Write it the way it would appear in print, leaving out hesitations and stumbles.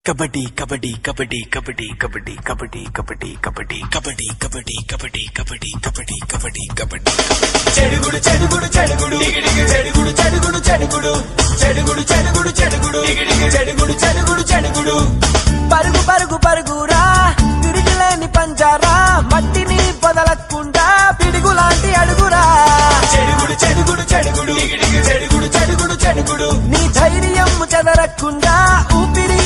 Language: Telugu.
కబడ్డీ కబడ్డీ కబడ్డీ కబడ్డీ కబడ్డీ కబడ్డీ కబడ్డీ కబడ్డీ కబడ్డీ కబడ్డీ కబడ్డీ కబడ్డీ కబడ్డీ కబడ్డీ కబడ్డీ చెడుగుడు చెడుగుడు చెడుగుడు దిగిడిగి చెడుగుడు చెడుగుడు చెడుగుడు చెడుగుడు చెడుగుడు చెడుగుడు దిగిడిగి చెడుగుడు చెడుగుడు చెడుగుడు పరుగు పరుగు పరుగురా తిరిగిలేని పంజారా మట్టిని పొదలకుండా పిడుగులాంటి అడుగురా చెడుగుడు చెడుగుడు చెడుగుడు దిగిడిగి చెడుగుడు చెడుగుడు చెడుగుడు నీ ధైర్యం చెదరకుండా ఊపిరి